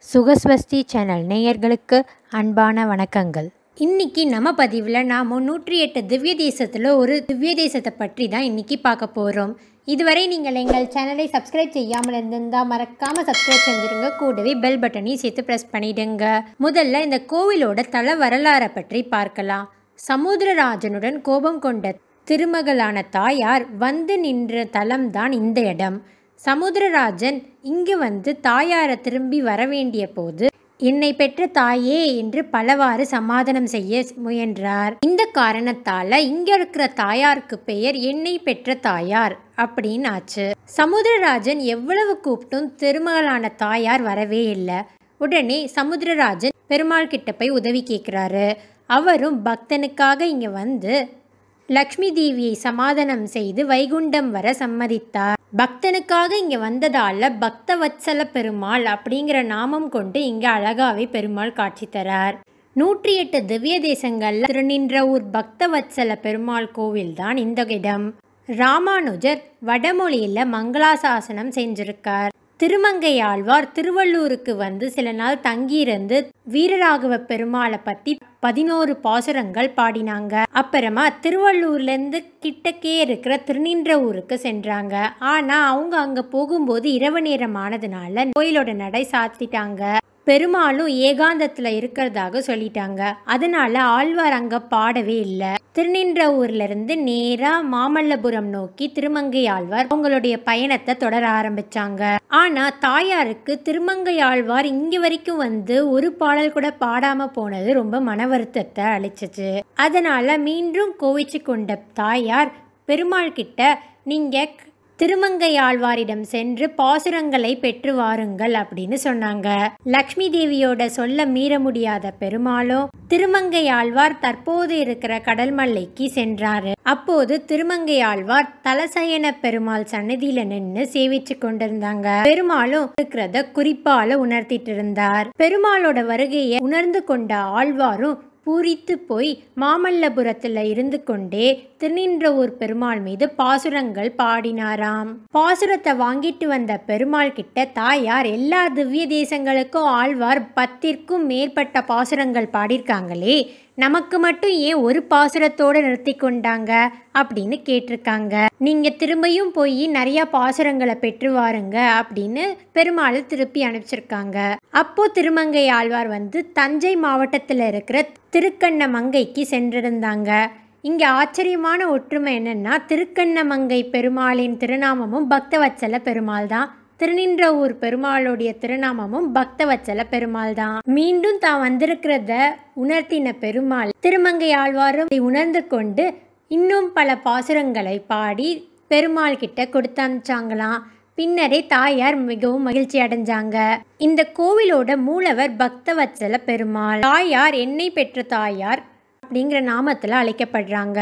சுகஸ்வஸ்தி channel நேயர்களுக்கு அன்பான வணக்கங்கள். இன்னைக்கு நம்ம பதிவில் நாம் 108 திவ்ய தேசத்தில் ஒரு திவ்ய தேசத்தை பற்றி தான் இன்னைக்கு பார்க்க போகிறோம். இதுவரை நீங்கள் எங்கள் சேனலை சப்ஸ்கிரைப் செய்யாமல் இருந்திருந்தால் மறக்காமல் சப்ஸ்கிரைப் செஞ்சுருங்க. கூடவே பெல் பட்டனையும் சேர்த்து ப்ரெஸ் பண்ணிடுங்க. முதல்ல இந்த கோவிலோட தல வரலாறை பற்றி பார்க்கலாம். சமுத்திரராஜனுடன் கோபம் கொண்ட திருமகளான தாயார் வந்து நின்ற தலம்தான் இந்த இடம். சமுத்திரராஜன் இங்கு வந்து தாயாரை திரும்பி வரவேண்டிய போது என்னை பெற்ற தாயே என்று பலவாறு சமாதானம் செய்ய முயன்றார். இந்த காரணத்தால இங்க இருக்கிற தாயாருக்கு பெயர் என்னை பெற்ற தாயார் அப்படின்னு ஆச்சு. சமுத்திரராஜன் எவ்வளவு கூப்பிட்டும் திருமகளான தாயார் வரவே இல்லை. உடனே சமுத்திரராஜன் பெருமாள் கிட்ட போய் உதவி கேட்குறாரு. அவரும் பக்தனுக்காக இங்க வந்து லக்ஷ்மி தேவியை சமாதானம் செய்து வைகுண்டம் வர சம்மதித்தார். பக்தனுக்காக இங்க வந்ததால பக்தவத்சல பெருமாள் அப்படிங்கிற நாமம் கொண்டு இங்க அழகாவே பெருமாள் காட்சி தரார். 108 திவ்ய தேசங்கள்ல திருநின்றவூர் பக்தவத்சல பெருமாள் கோவில் தான் இந்த இடம். ராமானுஜர் வடமொழியில மங்களாசாசனம் செஞ்சிருக்கார். திருமங்கையாழ்வார் திருவள்ளூருக்கு வந்து சில நாள் தங்கியிருந்து வீரராகவ பெருமாளை பத்தி 11 பாசுரங்கள் பாடினாங்க. அப்புறமா திருவள்ளூர்லேருந்து கிட்டக்கே இருக்கிற திருநின்றவூருக்கு சென்றாங்க. ஆனா அவங்க அங்க போகும்போது இரவு நேரம் ஆனதுனால கோயிலோட நடை சாத்திட்டாங்க. பெருமாளும் ஏகாந்தத்துல இருக்கிறதாக சொல்லிட்டாங்க. அதனால ஆழ்வார் அங்க பாடவே இல்லை. திருநின்றவூர்ல இருந்து நேரா மாமல்லபுரம் நோக்கி திருமங்கை ஆழ்வார் அவங்களுடைய பயணத்தை தொடர ஆரம்பிச்சாங்க. ஆனா தாயாருக்கு திருமங்கை ஆழ்வார் இங்க வரைக்கும் வந்து ஒரு பாடல் கூட பாடாம போனது ரொம்ப மன வருத்தத்தை அளிச்சிச்சு. அதனால மீண்டும் கோவிச்சு கொண்ட தாயார் பெருமாள் கிட்ட நீங்க திருமங்கையாழ்வாரிடம் சென்று பாசுரங்களை பெற்று வாருங்கள் அப்படின்னு சொன்னாங்க. லக்ஷ்மி தேவியோட சொல்ல மீற முடியாத பெருமாளும் திருமங்கையாழ்வார் தற்போது இருக்கிற கடல்மல்லைக்கு சென்றாரு. அப்போது திருமங்கையாழ்வார் தலசயன பெருமாள் சன்னதியில நின்று சேவிச்சு கொண்டிருந்தாங்க. பெருமாளும் இருக்கிறத குறிப்பால உணர்த்திட்டு இருந்தார். பெருமாளோட வருகையை உணர்ந்து கொண்ட ஆழ்வாரும் பூரித்து போய் மாமல்லபுரத்துல இருந்து கொண்டே திருநின்றவூர் பெருமாள் மீது பாசுரங்கள் பாடினாராம். பாசுரத்தை வாங்கிட்டு வந்த பெருமாள் கிட்ட தாயார் எல்லா திவ்ய தேசங்களுக்கும் ஆழ்வார் 10ற்கும் மேற்பட்ட பாசுரங்கள் பாடியிருக்காங்களே, நமக்கு மட்டும் ஏன் ஒரு பாசுரத்தோட நிறுத்தி கொண்டாங்க அப்படின்னு கேட்டிருக்காங்க. நீங்க திரும்பியும் போய் நிறைய பாசுரங்களை பெற்று வாருங்க அப்படின்னு பெருமாளை திருப்பி அனுப்பிச்சிருக்காங்க. அப்போ திருமங்கை ஆழ்வார் வந்து தஞ்சை மாவட்டத்தில் இருக்கிற திருக்கண்ணமங்கைக்கு சென்றிருந்தாங்க. இங்க ஆச்சரியமான ஒற்றுமை என்னன்னா, திருக்கண்ணமங்கை பெருமாளின் திருநாமமும் பக்தவத்சல பெருமாள் தான். திருநின்றவூர் பெருமாளுடைய திருநாமமும் பக்தவத்சல பெருமாள் தான். மீண்டும் தான் வந்திருக்கிறத உணர்த்தின பெருமாள் திருமங்கை ஆழ்வாரும் உணர்ந்து கொண்டு இன்னும் பல பாசுரங்களை பாடி பெருமாள் கிட்ட கொடுத்து அனுப்பிச்சாங்களாம். பின்னரே தாயார் மிகவும் மகிழ்ச்சி அடைஞ்சாங்க. இந்த கோவிலோட மூலவர் பக்தவத்சல பெருமாள். தாயார் என்னை பெற்ற தாயார் அப்படிங்கிற நாமத்துல அழைக்கப்படுறாங்க.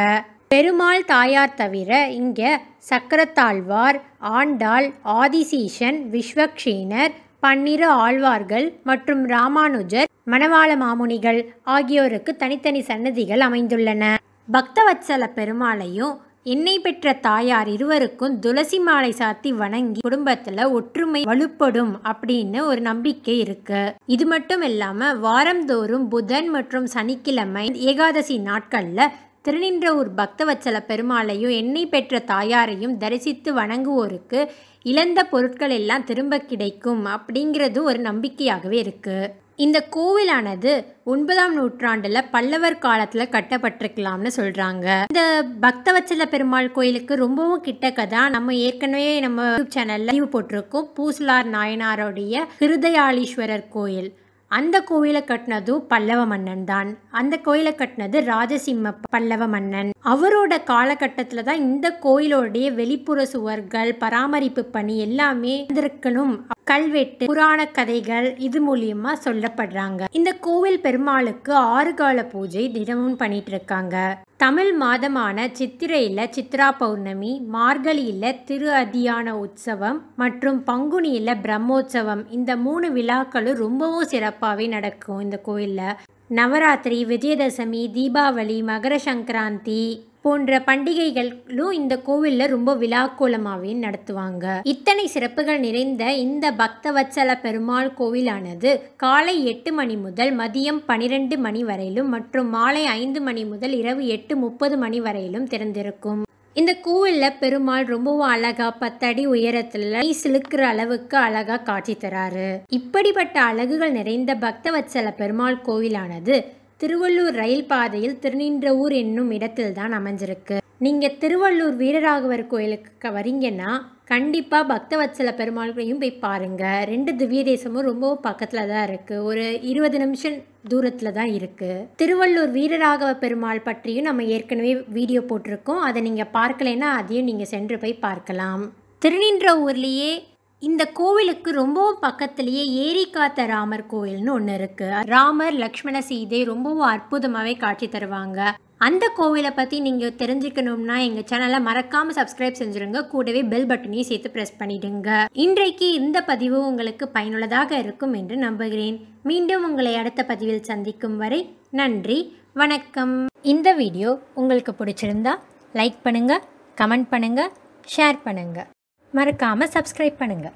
பெருமாள் தாயார் தவிர இங்க சக்கரத்தாழ்வார், ஆண்டாள், ஆதிசீஷன், விஸ்வக்ஷேனர், 12 ஆழ்வார்கள் மற்றும் ராமானுஜர், மணவாள மாமுனிகள் ஆகியோருக்கு தனித்தனி சன்னதிகள் அமைந்துள்ளன. பக்தவத்சல பெருமாளையும் என்னை பெற்ற தாயார் இருவருக்கும் துளசி மாலை சாத்தி வணங்கி குடும்பத்துல ஒற்றுமை வலுப்படும் அப்படின்னு ஒரு நம்பிக்கை இருக்கு. இது மட்டும் இல்லாம வாரந்தோறும் புதன் மற்றும் சனிக்கிழமை ஏகாதசி நாட்கள்ல திருநின்றவூர் பக்தவத்சல பெருமாளையும் என்னை பெற்ற தாயாரையும் தரிசித்து வணங்குவோருக்கு இழந்த பொருட்கள் எல்லாம் திரும்ப கிடைக்கும் அப்படிங்கிறது ஒரு நம்பிக்கையாகவே இருக்கு. இந்த கோவிலானது 9ஆம் நூற்றாண்டுல பல்லவர் காலத்துல கட்டப்பட்டிருக்கலாம்னு சொல்றாங்க. இந்த பக்தவத்சல பெருமாள் கோயிலுக்கு ரொம்பவும் கிட்டக்கதான் நம்ம ஏற்கனவே நம்ம யூடியூப் சேனல்ல பதிவு போட்டிருக்கோம். பூசலார் நாயனாருடைய ஹிருதயாளீஸ்வரர் கோயில். அந்த கோயிலை கட்டினதும் பல்லவ மன்னன் தான். அந்த கோயிலை கட்டினது ராஜசிம்ம பல்லவ மன்னன். அவரோட காலகட்டத்துல தான் இந்த கோயிலோடைய வெளிப்புற சுவர்கள், பராமரிப்பு பணி எல்லாமே இருக்கணும். கல்வெட்டு, புராண கதைகள் இது மூலியமா சொல்லப்படுறாங்க. இந்த கோவில் பெருமாளுக்கு 6 கால பூஜை தினமும் பண்ணிட்டு இருக்காங்க. தமிழ் மாதமான சித்திரையில சித்ரா பௌர்ணமி, மார்கழியில திரு அதியான உற்சவம் மற்றும் பங்குனியில பிரம்மோற்சவம், இந்த 3 விழாக்களும் ரொம்பவும் சிறப்பாகவே நடக்கும் இந்த கோயில்ல. நவராத்திரி, விஜயதசமி, தீபாவளி, மகர சங்கராந்தி, போன்ற பண்டிகைகளும் இந்த கோவிலில் ரொம்ப விழாக்கோலமாகவே நடத்துவாங்க. இத்தனை சிறப்புகள் நிறைந்த இந்த பக்தவத்சல பெருமாள் கோவிலானது காலை 8 மணி முதல் மதியம் 12 மணி வரையிலும் மற்றும் மாலை 5 மணி முதல் இரவு 8:30 மணி வரையிலும் திறந்திருக்கும். இந்த கோவிலில் பெருமாள் ரொம்பவும் அழகா 10 அடி உயரத்தில் சிலுக்கிற அளவுக்கு அழகா காட்சி தராரு. இப்படிப்பட்ட அழகுகள் நிறைந்த பக்தவத்சல பெருமாள் கோவிலானது திருவள்ளூர் ரயில் பாதையில் திருநின்றவூர் என்னும் இடத்தில் தான் அமைஞ்சிருக்கு. நீங்கள் திருவள்ளூர் வீரராகவர் கோயிலுக்கு வரீங்கன்னா கண்டிப்பாக பக்தவத்சல பெருமாளையும் போய் பாருங்கள். 2 திவ்ய தேசமும் ரொம்ப பக்கத்தில் தான் இருக்குது. ஒரு 20 நிமிஷம் தூரத்தில் தான் இருக்குது. திருவள்ளூர் வீரராகவ பெருமாள் பற்றியும் நம்ம ஏற்கனவே வீடியோ போட்டிருக்கோம். அதை நீங்கள் பார்க்கலைன்னா அதையும் நீங்கள் சென்று போய் பார்க்கலாம். திருநின்றவூர்லேயே இந்த கோவிலுக்கு ரொம்பவும் பக்கத்துலேயே ஏரி காத்த ராமர் கோயில்னு ஒன்று இருக்குது. ராமர் லக்ஷ்மண சீதை ரொம்பவும் அற்புதமாகவே காட்சி தருவாங்க. அந்த கோவிலை பற்றி நீங்கள் தெரிஞ்சுக்கணும்னா எங்கள் சேனலை மறக்காமல் சப்ஸ்கிரைப் செஞ்சுருங்க. கூடவே பெல் பட்டனையும் சேர்த்து ப்ரெஸ் பண்ணிடுங்க. இன்றைக்கு இந்த பதிவு உங்களுக்கு பயனுள்ளதாக இருக்கும் என்று நம்புகிறேன். மீண்டும் உங்களை அடுத்த பதிவில் சந்திக்கும் வரை நன்றி, வணக்கம். இந்த வீடியோ உங்களுக்கு பிடிச்சிருந்தா லைக் பண்ணுங்கள், கமெண்ட் பண்ணுங்கள், ஷேர் பண்ணுங்கள். மறக்காமல் சப்ஸ்கிரைப் பண்ணுங்கள்.